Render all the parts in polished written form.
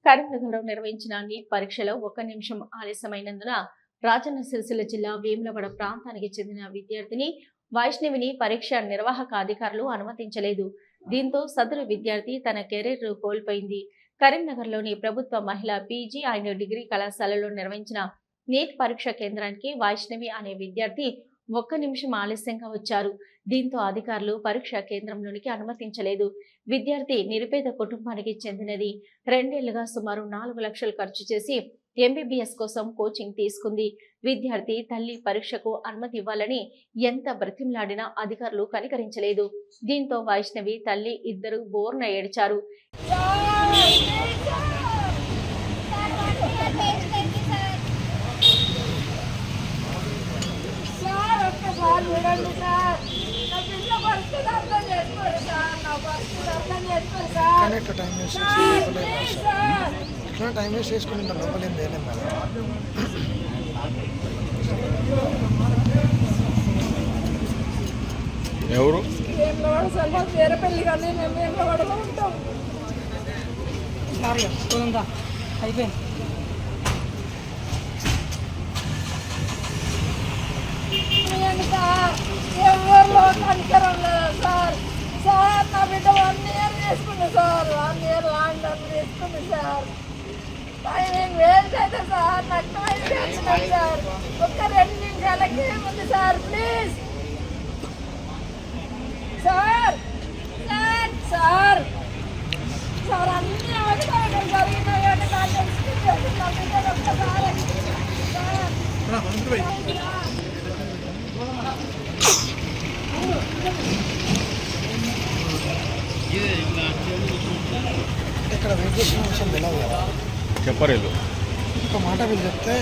కరీంనగర్లో నిర్వహించిన నీట్ పరీక్షలో 1 నిమిషం ఆలస్యమైనందున రాజన్న సిరిసిల్ల జిల్లా వేములవాడ ప్రాంతానికి చెందిన విద్యార్థిని వైష్ణవిని పరీక్ష నిర్వాహక అధికారులు అనుమతించలేదు. దీంతో సదరు విద్యార్థి తన కెరీర్ కోల్పోయింది. కరీంనగర్లోని ప్రభుత్వ మహిళా పీజీ అండ్ డిగ్రీ కళాశాలలో నిర్వహించిన నీట్ పరీక్ష కేంద్రానికి వైష్ణవి అనే విద్యార్థి 1 నిమిషం ఆలస్యంగా వచ్చారు. దీంతో అధికారులు పరీక్ష కేంద్రంలోనికి అనుమతించలేదు. విద్యార్థి నిరుపేద కుటుంబానికి చెందినది. 2 ఏళ్లుగా సుమారు 4 లక్షలు ఖర్చు చేసి ఎంబీబీఎస్ కోసం కోచింగ్ తీసుకుంది. విద్యార్థి తల్లి పరీక్షకు అనుమతి ఇవ్వాలని ఎంత బ్రతిమలాడినా అధికారులు కనికరించలేదు. దీంతో వైష్ణవి తల్లి ఇద్దరు బోర్న ఏడ్చారు. టైం వేస్ట్ చేసుకుని లోపల ఏం చేయలేం మేడం. ఎవరు వేరే పెళ్లి కానీ మేము ఏం వాడలో ఉంటాం. అయిపోయింది. ఎవరిలో కనికరం లేదు సార్. సార్ నా బిడ్డ 1 year చేసుకుంది సార్. 1 year లాంగ్ చేసుకుంది సార్. టైమింగ్ వేస్ట్ అయితే సార్ నాకు టైం వచ్చినాయి సార్. ఒక్క 2 నిమిషాలకి ఉంది sir. Please sir sir sir sir అన్ని అవసరాలు జరిగినాయని నాకు తెలిసింది. నా బిడ్డ ఒక్కసారి ఇక్కడ వెయిట్ చేసిన విషయం తెలియదు కదా. చెప్పరు ఒక మాట వీళ్ళు చెప్తే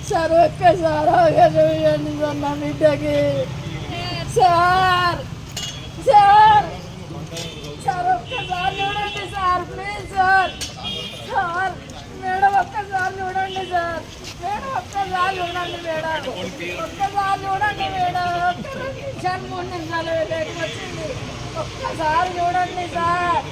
సార్ ఒక్కసారి అవకాశం సార్ నా బిడ్డకి. సార్ సార్ సార్ ఒక్కసారి చూడండి sir. Please sir. Sir madam ఒక్కసారి చూడండి సార్. మేడం ఒక్కసారి చూడండి మేడం. ఒక్కసారి చూడండి మేడం. ఒక్క 2 నిమిషాలు 3 నిమిషాలు లేట్ వచ్చింది. ఒక్కసారి చూడండి సార్.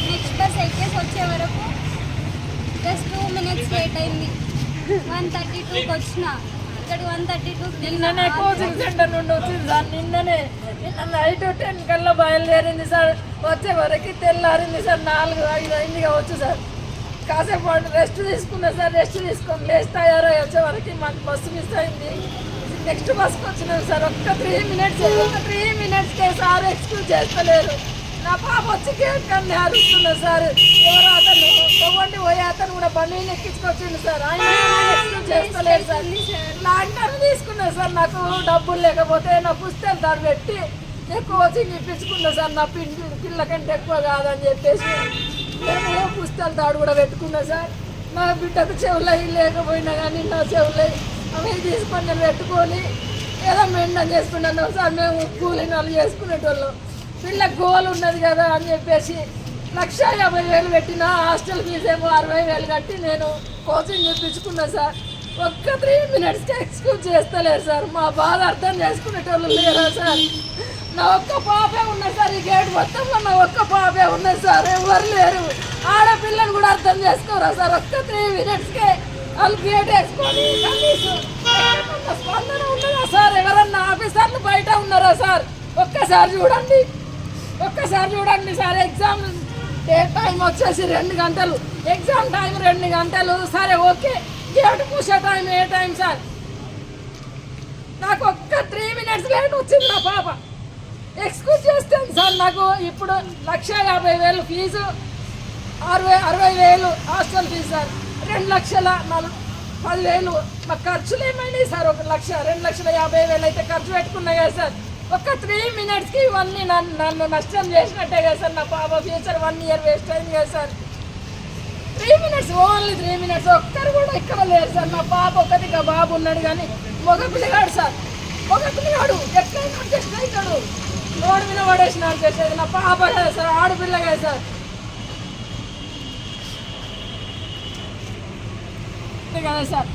నెక్స్ట్ బస్ ఎక్కేసి వచ్చే వరకు జస్ట్ 2 minutes లేట్ అయింది. 1:32కి వచ్చిన. ఇక్కడ 1:32 నిన్ననే కోచింగ్ సెంటర్ నుండి వచ్చింది సార్. నిన్న నైట్ 10 కల్లా బయలుదేరింది సార్. వచ్చే వరకు తెల్లారింది సార్. 4-5 అయింది కావచ్చు సార్. కాసేపు రెస్ట్ తీసుకున్నా సార్. రెస్ట్ తీసుకొని లేచి తయారై వచ్చే వరకు మాకు బస్సు మిస్ అయింది. నెక్స్ట్ బస్కి వచ్చినాం సార్. ఒక్క 3 minutesకే సార్ ఎక్స్క్యూజ్ చేస్తలేరు. నా పాప వచ్చి కేక్ అన్నీ అరుస్తున్నా సార్. ఎవరో అతను తవ్వండి పోయి అతను కూడా బండి ఎక్కించుకొచ్చిండు సార్. ఆయన ఎక్స్క్యూజ్ చేస్తలేరు సార్. లాంటర్న్ తీసుకున్నా సార్. నాకు డబ్బులు లేకపోతే నా పుస్తకాలు దాన్ని పెట్టి నేను కోచింగ్ ఇప్పించుకున్నా సార్. నా పిల్ల కంటే ఎక్కువ కాదని చెప్పేసి నేను పుస్తకాలు తాడు కూడా పెట్టుకున్నా సార్. నా బిడ్డకు చెవులై లేకపోయినా కానీ నా చెవులై అవి తీసుకొని నేను పెట్టుకొని ఏదో మెయింటైన్ చేసుకున్నాను సార్. మేము కూలీనాలు చేసుకునేటోళ్ళం. పిల్ల గోల్ ఉన్నది కదా అని చెప్పేసి 1,50,000 పెట్టిన. హాస్టల్ ఫీజు ఏమో 60,000 కట్టి నేను కోచింగ్ ఇప్పించుకున్నా సార్. ఒక్క 3 minutesకి ఎక్స్క్యూజ్ చేస్తలేరు సార్. మా బాధ అర్థం చేసుకునేటోళ్ళు లేరా సార్. నా ఒక్క పాపే ఉన్నది సార్. ఈ గేట్ మొత్తంలో నా ఒక్క పాపే ఉన్నది సార్. ఎవరు లేరు. ఆడపిల్లని కూడా అర్థం చేసుకోరా సార్. ఒక్క 3 minutesకే వాళ్ళు గేట్ వేసుకొని కనీసం స్పందన ఉన్నదా సార్? ఎవరన్నా ఆఫీసర్లు బయట ఉన్నారా సార్? ఒక్కసారి చూడండి సార్. ఎగ్జామ్ టైం వచ్చేసి 2 గంటలు, ఎగ్జామ్ టైం 2 గంటలు. సరే ఓకే, గేట్ పూసే టైం ఏ టైం సార్? నాకు ఒక్క 3 మినిట్స్ లేట్ వచ్చింది నా పాప. ఎక్స్క్యూజ్ చేస్తాను సార్. నాకు ఇప్పుడు 1,50,000 ఫీజు, 60,000 హాస్టల్ ఫీజు సార్, 2,10,000 మా ఖర్చులు ఏమైనాయి సార్? 1,00,000, 2,50,000 అయితే ఖర్చు పెట్టుకున్నాయి కదా సార్. ఒక్క 3 మినిట్స్కి ఇవన్నీ నన్ను నష్టం చేసినట్టే కదా సార్. నా పాప ఫ్యూచర్ 1 ఇయర్ వేస్ట్ అయింది కదా సార్. 3 minutes, only 3 minutes. ఒక్కరు కూడా ఇక్కడ లేరు సార్. నా పాప ఒకటిగా బాబు ఉన్నాడు కానీ మగ పిల్లగాడు సార్. మగ పిల్లగాడు ఎట్లయినా అడ్జస్ట్ అవుతాడు. రోడ్డు మీద పడేసిన అడ్జస్ట్ అవుతుంది. నా పాప కదా సార్, ఆడపిల్ల కదా సార్. కదా సార్,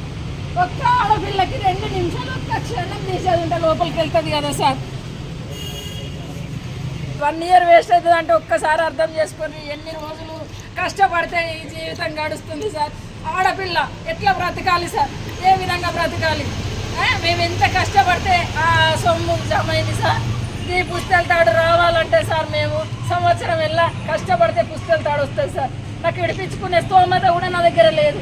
ఒక్క ఆడపిల్లకి 2 నిమిషాలు ఒక్క క్షణం తీసేది ఉంటే లోపలికి వెళ్తుంది కదా సార్. 1 ఇయర్ వేస్ట్ అవుతుంది అంటే ఒక్కసారి అర్థం చేసుకొని ఎన్ని రోజులు కష్టపడితే ఈ జీవితం గడుస్తుంది సార్. ఆడపిల్ల ఎట్లా బ్రతకాలి సార్? ఏ విధంగా బ్రతకాలి? మేము ఎంత కష్టపడితే ఆ సొమ్ము జమైంది సార్. ఈ పుస్తల తాడు రావాలంటే సార్ మేము సంవత్సరం వెళ్ళా కష్టపడితే పుస్తల తాడు వస్తుంది సార్. నాకు విడిపించుకునే స్తోమత కూడా నా దగ్గర లేదు.